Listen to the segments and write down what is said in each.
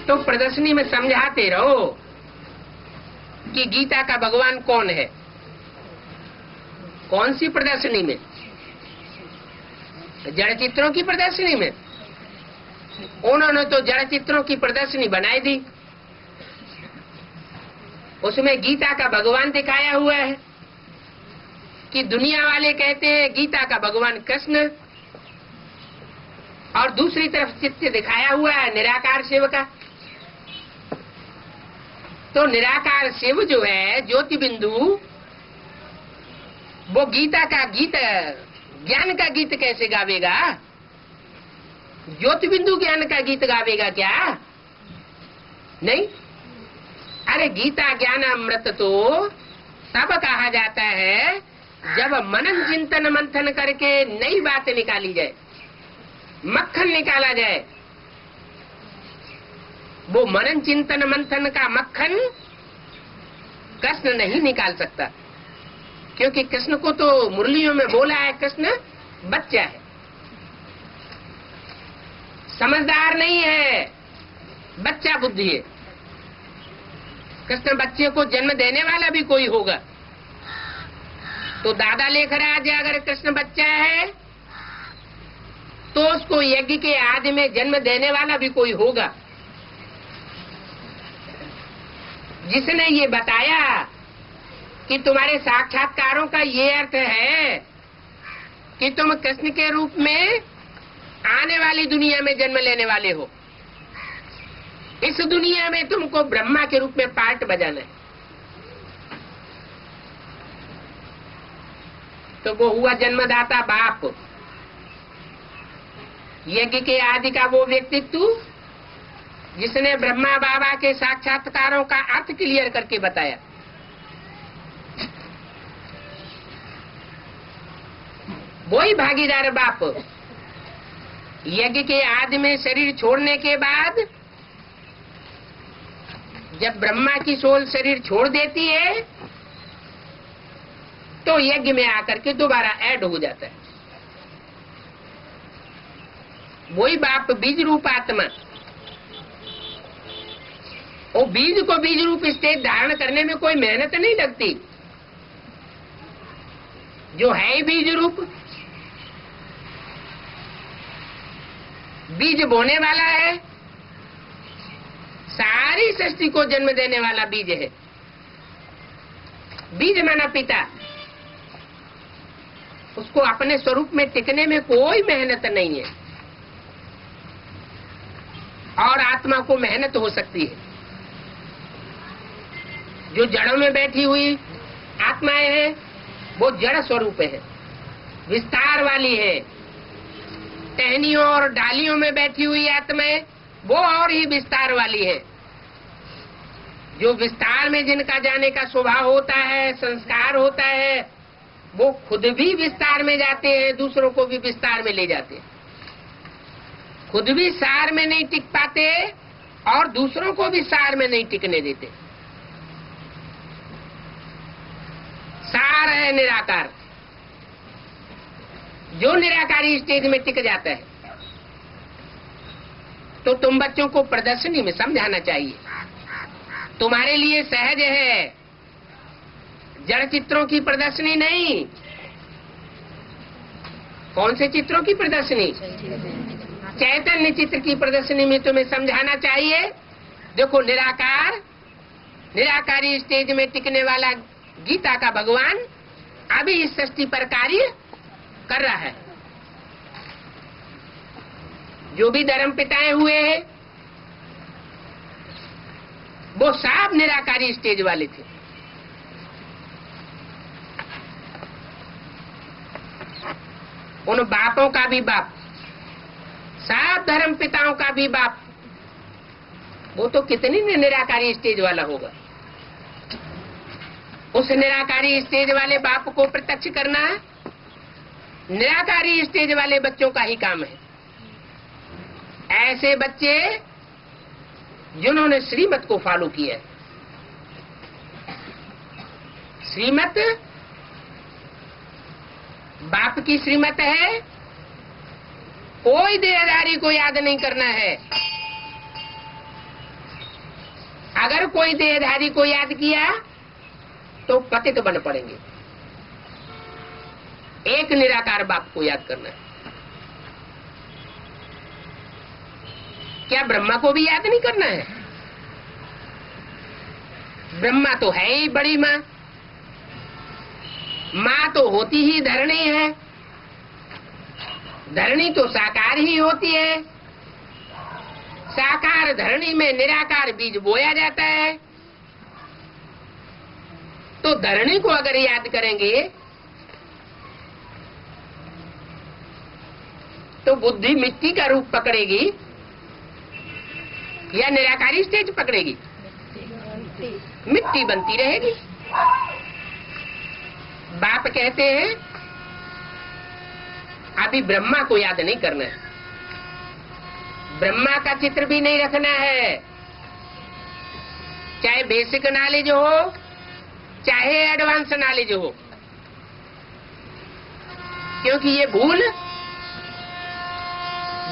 तो प्रदर्शनी में समझाते रहो कि गीता का भगवान कौन है। कौन सी प्रदर्शनी में? जड़ चित्रों की प्रदर्शनी में। उन्होंने तो जड़ चित्रों की प्रदर्शनी बनाई दी, उसमें गीता का भगवान दिखाया हुआ है कि दुनिया वाले कहते हैं गीता का भगवान कृष्ण, और दूसरी तरफ चित्र दिखाया हुआ है निराकार शिव का। तो निराकार शिव जो है ज्योति बिंदु, वो गीता का गीत, ज्ञान का गीत कैसे गावेगा? ज्योति बिंदु ज्ञान का गीत गावेगा क्या? नहीं। अरे गीता ज्ञान अमृत तो तब कहा जाता है जब मनन चिंतन मंथन करके नई बातें निकाली जाए, मक्खन निकाला जाए। वो मनन चिंतन मंथन का मक्खन कृष्ण नहीं निकाल सकता, क्योंकि कृष्ण को तो मुरलियों में बोला है कृष्ण बच्चा है, समझदार नहीं है, बच्चा बुद्धि है। कृष्ण बच्चे को जन्म देने वाला भी कोई होगा तो दादा लेकर आ जाए। अगर कृष्ण बच्चा है तो उसको यज्ञ के आदि में जन्म देने वाला भी कोई होगा, जिसने ये बताया कि तुम्हारे साक्षात्कारों का ये अर्थ है कि तुम कृष्ण के रूप में आने वाली दुनिया में जन्म लेने वाले हो। इस दुनिया में तुमको ब्रह्मा के रूप में पार्ट बजाना है। तो वो हुआ जन्मदाता बाप, यज्ञ के आदि का वो व्यक्तित्व जिसने ब्रह्मा बाबा के साक्षात्कारों का अर्थ क्लियर करके बताया। वही भागीदार बाप यज्ञ के आदि में शरीर छोड़ने के बाद जब ब्रह्मा की सोल शरीर छोड़ देती है तो यज्ञ में आकर के दोबारा ऐड हो जाता है। वही बाप बीज रूप आत्मा, वो बीज को बीज रूप स्टेज धारण करने में कोई मेहनत नहीं लगती। जो है बीज रूप, बीज बोने वाला है, सारी सृष्टि को जन्म देने वाला बीज है। बीज माना पिता, उसको अपने स्वरूप में टिकने में कोई मेहनत नहीं है, और आत्मा को मेहनत हो सकती है। जो जड़ों में बैठी हुई आत्माएं हैं वो जड़ स्वरूप है, विस्तार वाली है। टहनियों और डालियों में बैठी हुई आत्माएं वो और ही विस्तार वाली है। जो विस्तार में जिनका जाने का स्वभाव होता है, संस्कार होता है, वो खुद भी विस्तार में जाते हैं, दूसरों को भी विस्तार में ले जाते हैं। खुद भी सार में नहीं टिक पाते और दूसरों को भी सार में नहीं टिकने देते। सार है निराकार, जो निराकारी स्टेज में टिक जाता है। तो तुम बच्चों को प्रदर्शनी में समझाना चाहिए। तुम्हारे लिए सहज है, जड़ चित्रों की प्रदर्शनी नहीं। कौन से चित्रों की प्रदर्शनी? चैतन्य चित्र की प्रदर्शनी में तुम्हें समझाना चाहिए। देखो निराकार, निराकारी स्टेज में टिकने वाला गीता का भगवान अभी इस सृष्टि पर कार्य कर रहा है। जो भी धर्म पिताएं हुए हैं वो सब निराकारी स्टेज वाले थे। उन बापों का भी बाप, सब धर्म पिताओं का भी बाप, वो तो कितनी निराकारी स्टेज वाला होगा। उस निराकारी स्टेज वाले बाप को प्रत्यक्ष करना निराकारी स्टेज वाले बच्चों का ही काम है। ऐसे बच्चे जिन्होंने श्रीमत को फॉलो किया है। श्रीमत बाप की श्रीमत है, कोई देहधारी को याद नहीं करना है, अगर कोई देहधारी को याद किया तो पतित बन पड़ेंगे। एक निराकार बाप को याद करना है। क्या ब्रह्मा को भी याद नहीं करना है? ब्रह्मा तो है ही बड़ी माँ, माँ तो होती ही धरणी है, धरणी तो साकार ही होती है, साकार धरणी में निराकार बीज बोया जाता है। तो धरणी को अगर याद करेंगे तो बुद्धि मिट्टी का रूप पकड़ेगी या निराकारी स्टेज पकड़ेगी? मिट्टी बनती रहेगी। बाप कहते हैं अभी ब्रह्मा को याद नहीं करना है, ब्रह्मा का चित्र भी नहीं रखना है, चाहे बेसिक नॉलेज हो चाहे एडवांस नॉलेज हो, क्योंकि ये भूल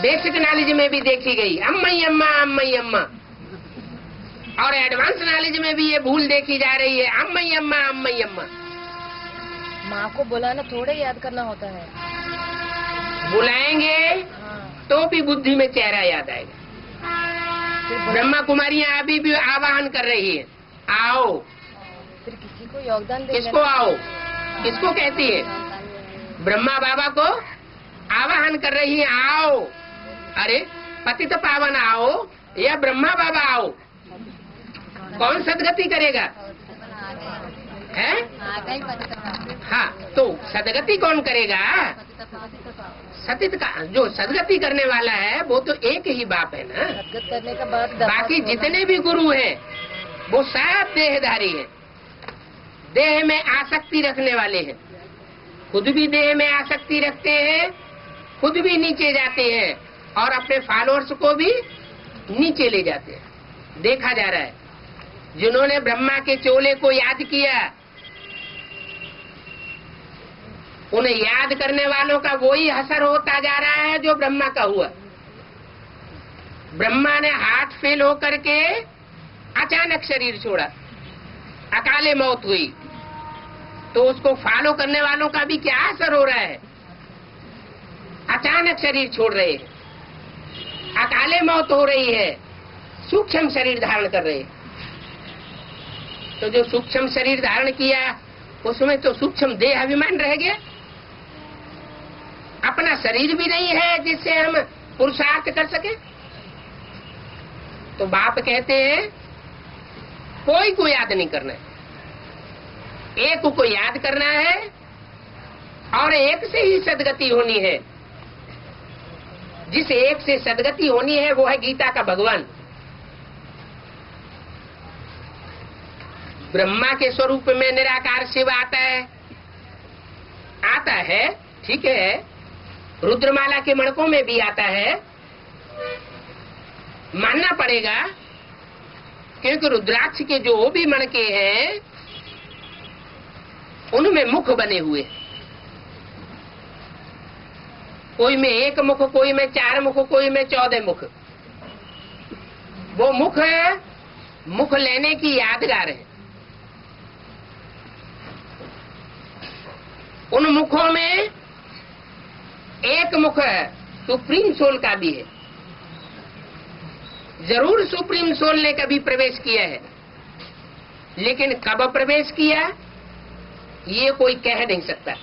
बेसिक नॉलेज में भी देखी गई, अम्मई अम्मा अम्मई अम्मा, और एडवांस नॉलेज में भी ये भूल देखी जा रही है, अम्मई अम्मा अम्मई अम्मा। माँ को बुलाना थोड़े याद करना होता है। बुलाएंगे तो भी बुद्धि में चेहरा याद आएगा। ब्रह्मा कुमारियां अभी भी आवाहन कर रही है, आओ। फिर किसी को योगदान देना। किसको आओ? किसको कहती है? ब्रह्मा बाबा को आवाहन कर रही है, आओ। अरे पतित पावन आओ या ब्रह्मा बाबा आओ? कौन सदगति करेगा? है? हाँ, तो सदगति कौन करेगा? सतित का जो सदगति करने वाला है वो तो एक ही बाप है ना। सदगत करने का बाद बाकी जितने भी गुरु हैं वो सब देहधारी हैं, देह में आसक्ति रखने वाले हैं, खुद भी देह में आसक्ति रखते हैं, खुद भी नीचे जाते हैं और अपने फॉलोअर्स को भी नीचे ले जाते हैं। देखा जा रहा है जिन्होंने ब्रह्मा के चोले को याद किया, उन्हें याद करने वालों का वही असर होता जा रहा है जो ब्रह्मा का हुआ। ब्रह्मा ने हार्ट फेल होकर के अचानक शरीर छोड़ा, अकाले मौत हुई, तो उसको फॉलो करने वालों का भी क्या असर हो रहा है? अचानक शरीर छोड़ रहे हैं, अकाले मौत हो रही है, सूक्ष्म शरीर धारण कर रहे हैं। तो जो सूक्ष्म शरीर धारण किया उसमें तो सूक्ष्म देह अभिमान रह गया, अपना शरीर भी नहीं है जिससे हम पुरुषार्थ कर सके। तो बाप कहते हैं कोई को याद नहीं करना है, एक को याद करना है और एक से ही सदगति होनी है। जिस एक से सदगति होनी है वो है गीता का भगवान। ब्रह्मा के स्वरूप में निराकार शिव आता है, ठीक है, रुद्रमाला के मणकों में भी आता है, मानना पड़ेगा, क्योंकि रुद्राक्ष के जो भी मणके हैं उनमें मुख बने हुए, कोई में 1 मुख, कोई में 4 मुख, कोई में 14 मुख। वो मुख है, मुख लेने की यादगार है। उन मुखों में एक मुख है सुप्रीम सोल का भी है, जरूर सुप्रीम सोल ने कभी प्रवेश किया है, लेकिन कब प्रवेश किया ये कोई कह नहीं सकता।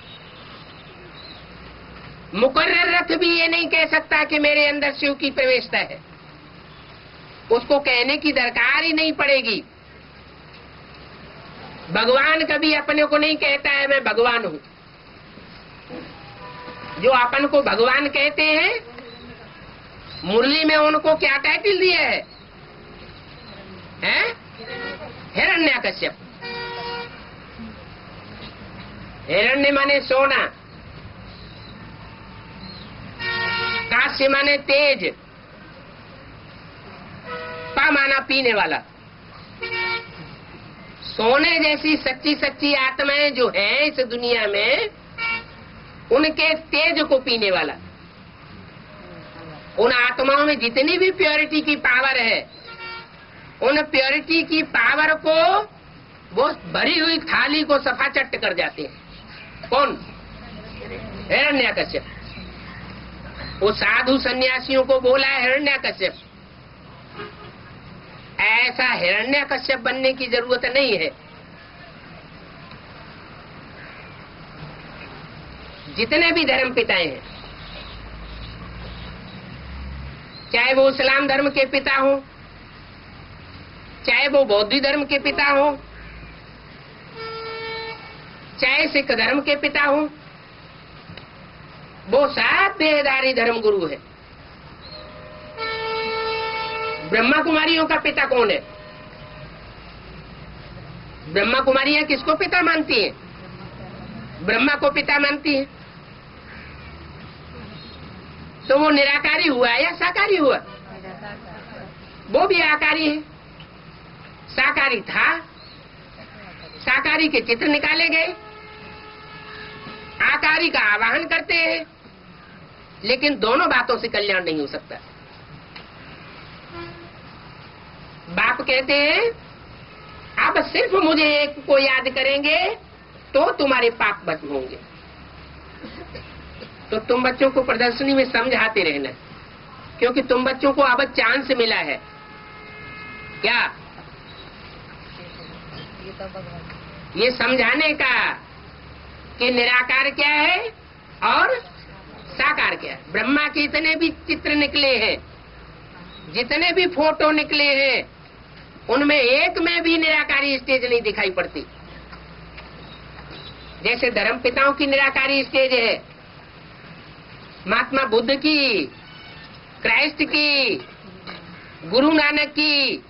मुकर्रर रथ भी ये नहीं कह सकता कि मेरे अंदर शिव की प्रवेशता है, उसको कहने की दरकार ही नहीं पड़ेगी। भगवान कभी अपने को नहीं कहता है मैं भगवान हूं। जो अपन को भगवान कहते हैं, मुरली में उनको क्या टाइटल दिया है? हिरण्यकश्यप। हिरण्य माने सोना, काश्य माने तेज, पा माना पीने वाला। सोने जैसी सच्ची सच्ची आत्माएं जो है इस दुनिया में, उनके तेज को पीने वाला। उन आत्माओं में जितनी भी प्योरिटी की पावर है उन प्योरिटी की पावर को वो भरी हुई थाली को सफाचट कर जाते हैं। कौन? हिरण्यकश्यप। वो साधु सन्यासियों को बोला है हिरण्यकश्यप। ऐसा हिरण्यकश्यप बनने की जरूरत नहीं है। जितने भी धर्म पिताएं हैं, चाहे वो इस्लाम धर्म के पिता हो, चाहे वो बौद्ध धर्म के पिता हो, चाहे सिख धर्म के पिता हो, वो 7 देहधारी धर्म गुरु है। ब्रह्मा कुमारियों का पिता कौन है? ब्रह्मा कुमारियां किसको पिता मानती हैं? ब्रह्मा को पिता मानती हैं। तो वो निराकारी हुआ या साकारी हुआ? वो भी आकारी है। साकारी था, साकारी के चित्र निकाले गए, आकारी का आवाहन करते हैं, लेकिन दोनों बातों से कल्याण नहीं हो सकता। बाप कहते हैं आप सिर्फ मुझे एक को याद करेंगे तो तुम्हारे पाप भस्म होंगे। तो तुम बच्चों को प्रदर्शनी में समझाते रहना, क्योंकि तुम बच्चों को अब चांस मिला है। क्या? ये समझाने का कि निराकार क्या है और साकार क्या है। ब्रह्मा के इतने भी चित्र निकले हैं, जितने भी फोटो निकले हैं, उनमें एक में भी निराकारी स्टेज नहीं दिखाई पड़ती। जैसे धर्म पिताओं की निराकारी स्टेज है, महात्मा बुद्ध की, क्राइस्ट की, गुरु नानक की,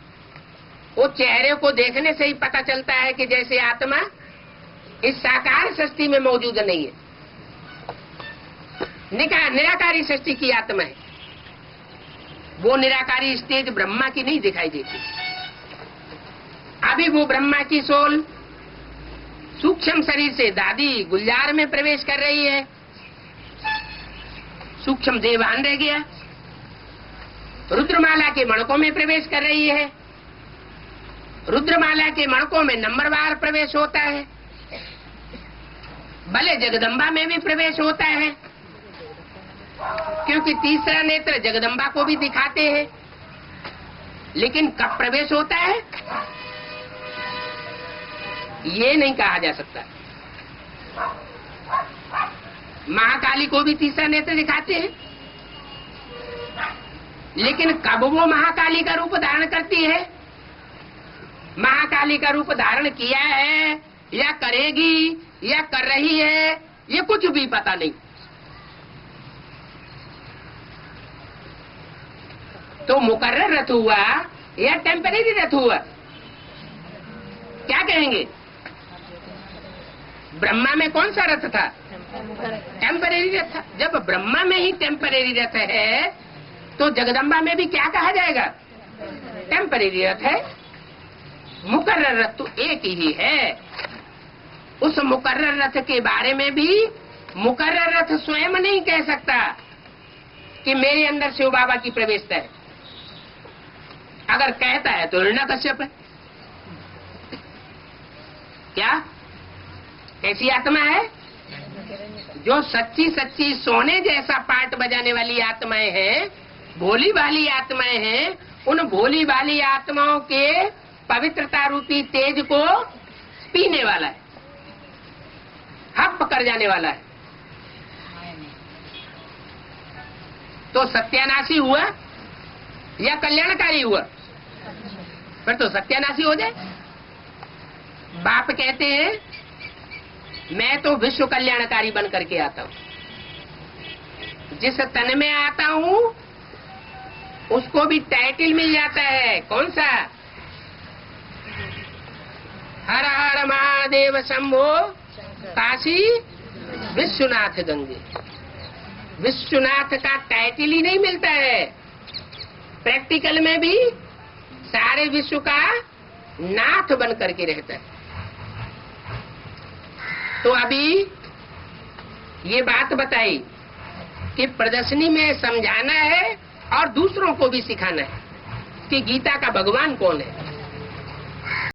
वो चेहरे को देखने से ही पता चलता है कि जैसे आत्मा इस साकार सृष्टि में मौजूद नहीं है। निराकारी सृष्टि की आत्मा है। वो निराकारी स्टेज ब्रह्मा की नहीं दिखाई देती। अभी वो ब्रह्मा की सोल सूक्ष्म शरीर से दादी गुलजार में प्रवेश कर रही है। सूक्ष्म देवान रह गया, रुद्रमाला के मणकों में प्रवेश कर रही है। रुद्रमाला के मणकों में नंबरवार प्रवेश होता है, भले जगदम्बा में भी प्रवेश होता है, क्योंकि तीसरा नेत्र जगदम्बा को भी दिखाते हैं। लेकिन कब प्रवेश होता है ये नहीं कहा जा सकता। महाकाली को भी तीसरा नेत्र दिखाते हैं, लेकिन कब वो महाकाली का रूप धारण करती है, महाकाली का रूप धारण किया है या करेगी या कर रही है, ये कुछ भी पता नहीं। तो मुकर्रर रथ हुआ या टेम्परेरी रथ हुआ, क्या कहेंगे? ब्रह्मा में कौन सा रथ था? टेम्परेरी रथ था। जब ब्रह्मा में ही टेम्परेरी रथ है तो जगदम्बा में भी क्या कहा जाएगा? टेम्परेरी रथ है। मुकर्रर रथ तो एक ही है। उस मुकर्रर रथ के बारे में भी मुकर्रर रथ स्वयं नहीं कह सकता कि मेरे अंदर शिव बाबा की प्रवेशता है। अगर कहता है तो हिरण्यकश्यप है। क्या कैसी आत्मा है? जो सच्ची सच्ची सोने जैसा पार्ट बजाने वाली आत्माएं हैं, भोली भाली आत्माएं हैं, उन भोली भाली आत्माओं के पवित्रता रूपी तेज को पीने वाला है, हप कर जाने वाला है। तो सत्यानाशी हुआ या कल्याणकारी हुआ? फिर तो सत्यानाशी हो जाए। बाप कहते हैं मैं तो विश्व कल्याणकारी बन करके आता हूँ। जिस तन में आता हूँ उसको भी टाइटल मिल जाता है। कौन सा? हर हर महादेव शंभो काशी विश्वनाथ गंगे। विश्वनाथ का टाइटल ही नहीं मिलता है, प्रैक्टिकल में भी सारे विश्व का नाथ बन करके रहता है। तो अभी ये बात बताई कि प्रदर्शनी में समझाना है और दूसरों को भी सिखाना है कि गीता का भगवान कौन है।